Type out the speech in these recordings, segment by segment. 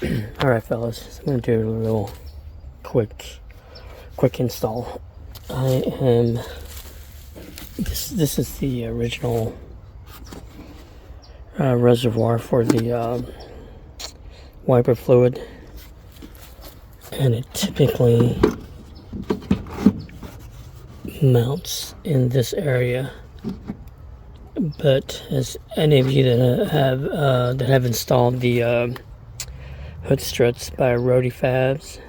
Alright fellas, I'm going to do a little quick install. This is the original reservoir for the wiper fluid, and it typically mounts in this area. But as any of you that have installed the hood struts by Roadie Fabs,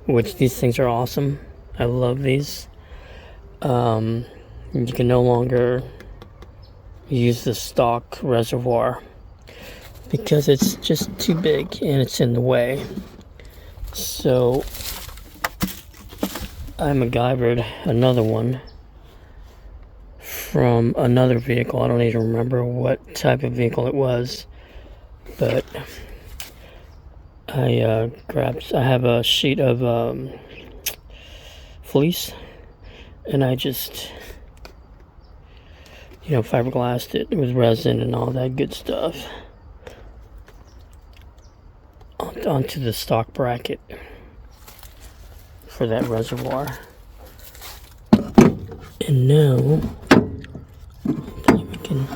which these things are awesome. I love these. You can no longer use the stock reservoir because it's just too big and it's in the way. So I MacGyvered another one from another vehicle. I don't even remember what type of vehicle it was, but I have a sheet of fleece, and I just fiberglassed it with resin and all that good stuff onto the stock bracket for that reservoir. And now we can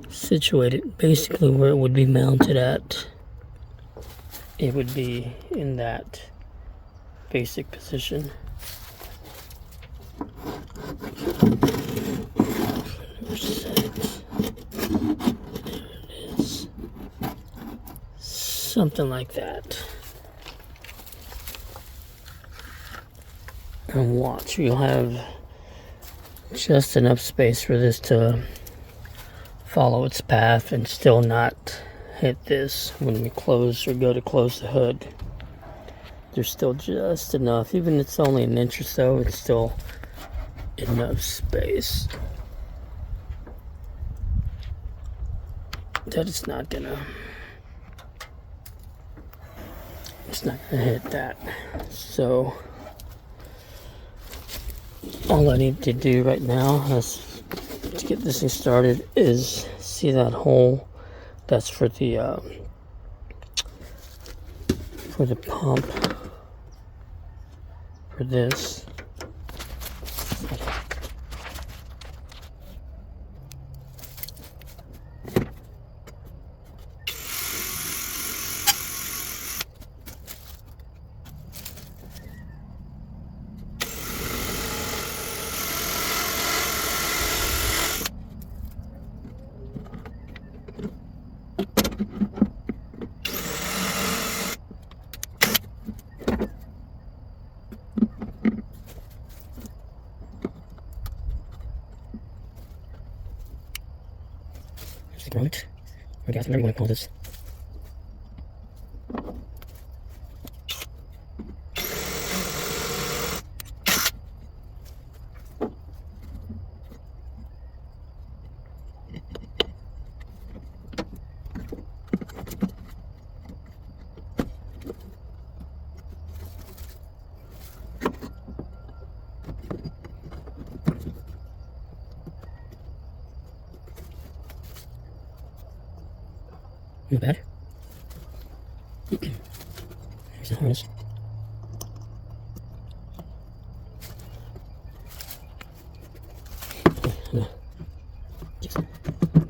situate it basically where it would be mounted at. It would be in that basic position. There it is. Something like that. And watch, you'll have just enough space for this to follow its path and still not hit this when we close or go to close the hood. There's still just enough, even if it's only an inch or so, it's still enough space that it's not gonna hit that. So all I need to do right now to get this thing started is see that hole. That's for the pump for this. The grunt, or gas, whatever you want to call this. Not bad. There's the harness. Get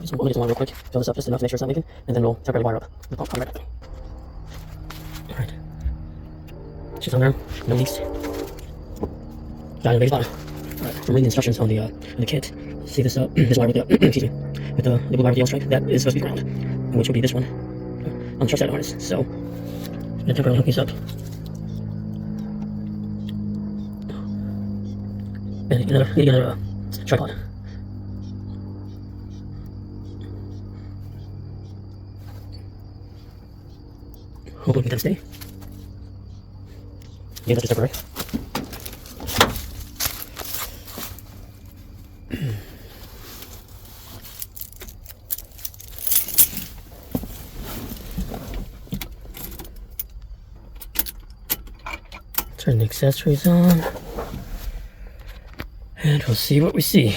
some oil real quick. Fill this up just enough to make sure it's not leaking, and then we'll temporarily wire up the pump right back. Alright. She's on there. No leaks. Got it, bottom. Alright, I'm reading the instructions on the kit. See this this wire with the excuse me, with the blue wire with the yellow stripe. That is supposed to be ground, which will be this one on the short side of the harness. So I'm gonna temporarily hook these up. And need to get another tripod. Hopefully we can stay. Yeah, that's just temporary. Turn the accessories on, and we'll see what we see.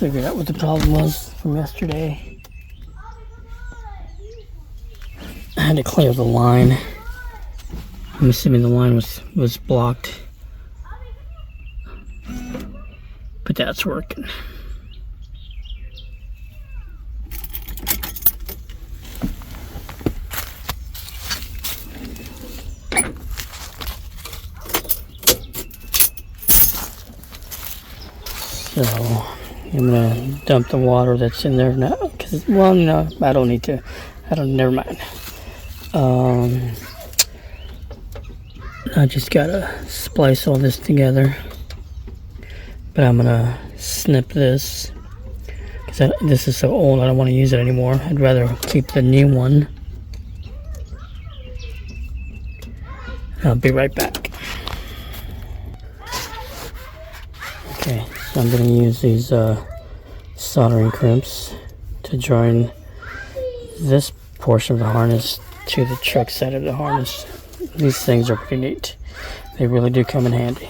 figured out what the problem was from yesterday. I had to clear the line. I'm assuming the line was blocked. But that's working. So I'm gonna dump the water that's in there now, because, well, no, I don't need to. Never mind. I just gotta splice all this together. But I'm gonna snip this, because this is so old, I don't want to use it anymore. I'd rather keep the new one. I'll be right back. Okay, so I'm gonna use these soldering crimps to join this portion of the harness to the truck side of the harness. These things are pretty neat. They really do come in handy.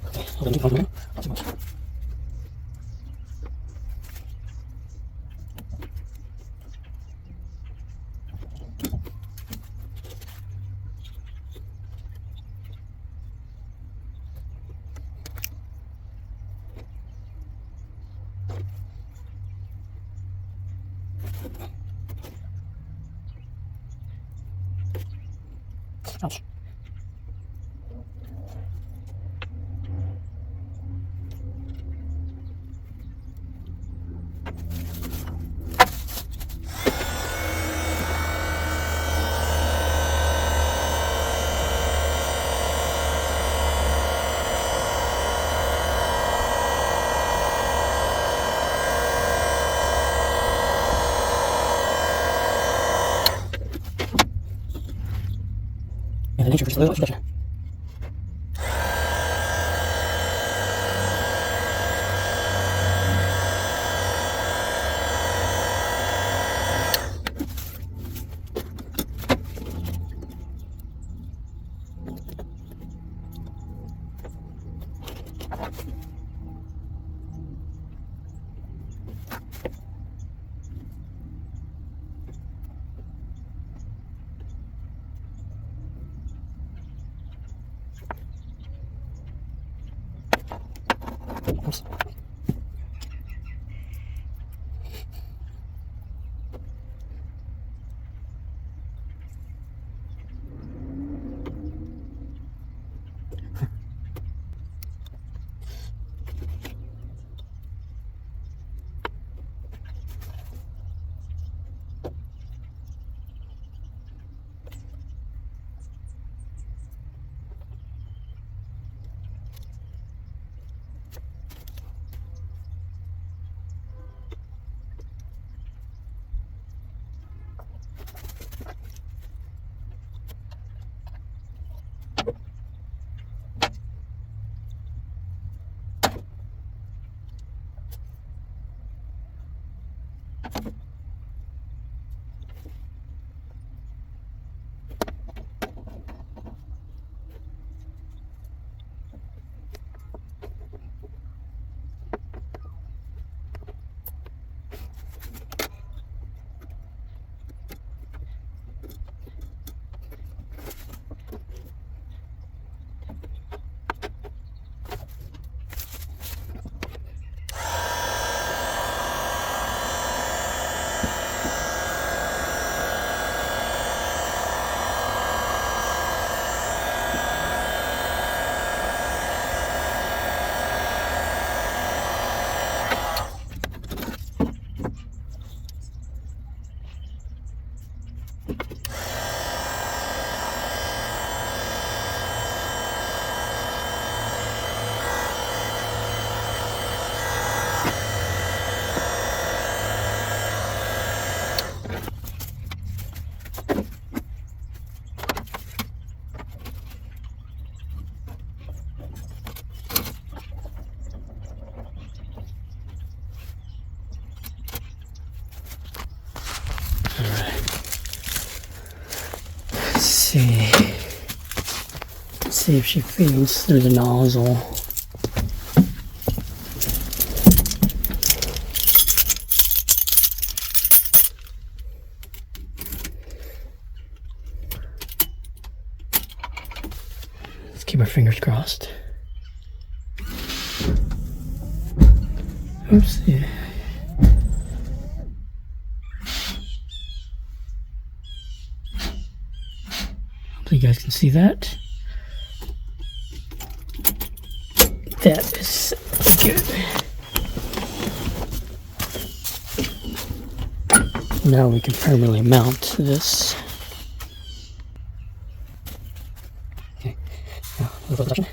Okay, ouch. And the nature is a little better. Oops. See if she feeds through the nozzle. Keep our fingers crossed. Oops. Yeah. Hopefully you guys can see that. That is good. Now we can permanently mount this. Okay, now we'll go to the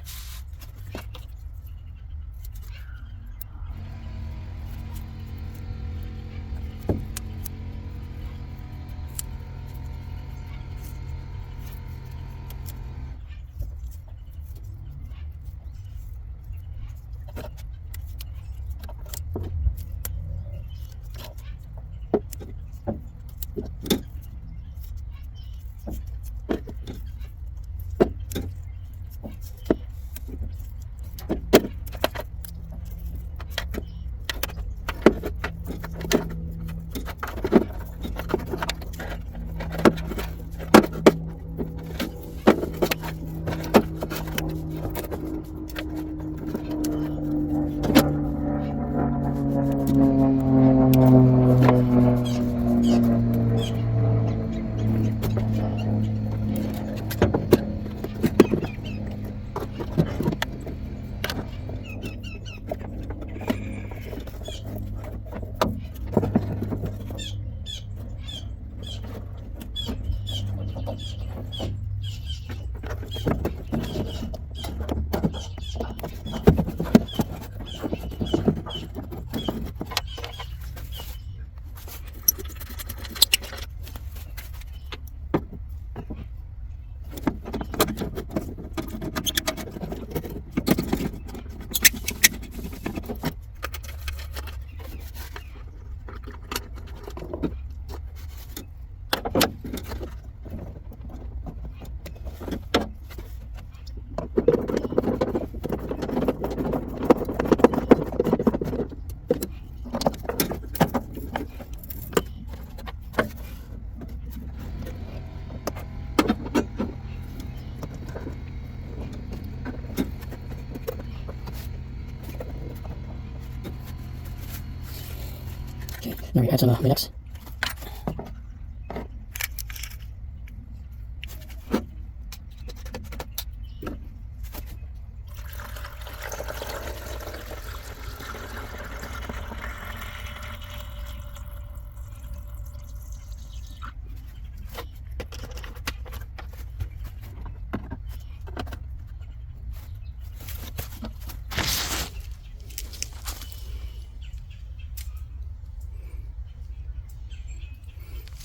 Okay, now we add some mix.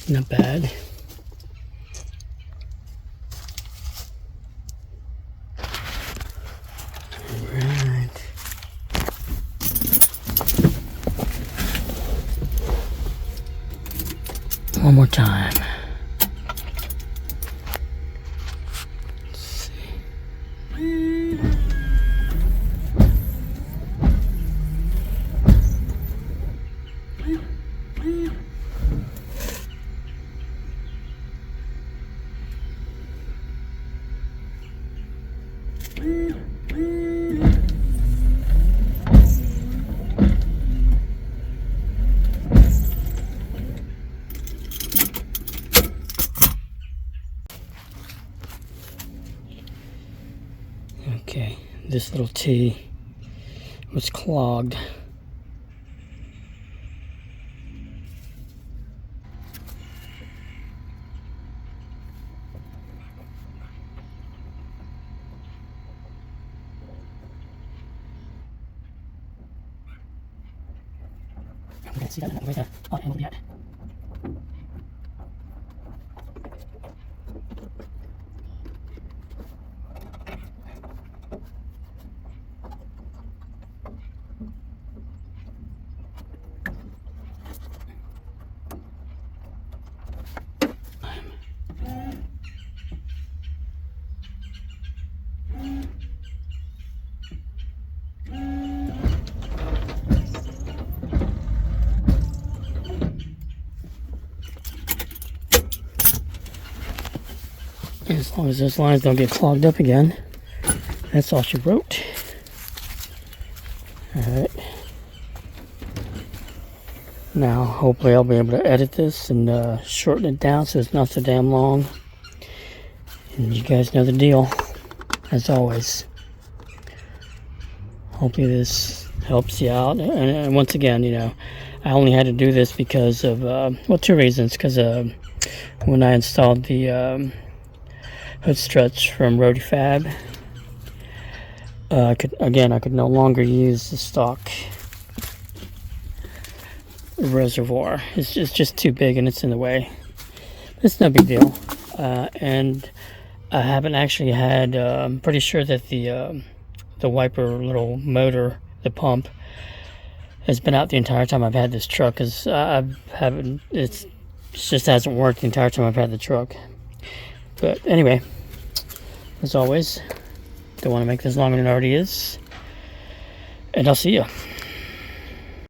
Not bad. Alright. One more time. Let's see. Okay, this little T was clogged. We can't see that right there. Oh, and yet. As long as those lines don't get clogged up again. That's all she wrote. Alright. Now, hopefully I'll be able to edit this and shorten it down so it's not so damn long. And you guys know the deal, as always. Hopefully this helps you out. And once again, you know, I only had to do this because of, well, two reasons. Because when I installed the hood struts from Rotifab, I could no longer use the stock reservoir. It's just too big and it's in the way. It's no big deal. And I haven't actually had, I'm pretty sure that the wiper little motor, the pump, has been out the entire time I've had this truck, because it just hasn't worked the entire time I've had the truck. But anyway, as always, don't want to make this longer than it already is, and I'll see you.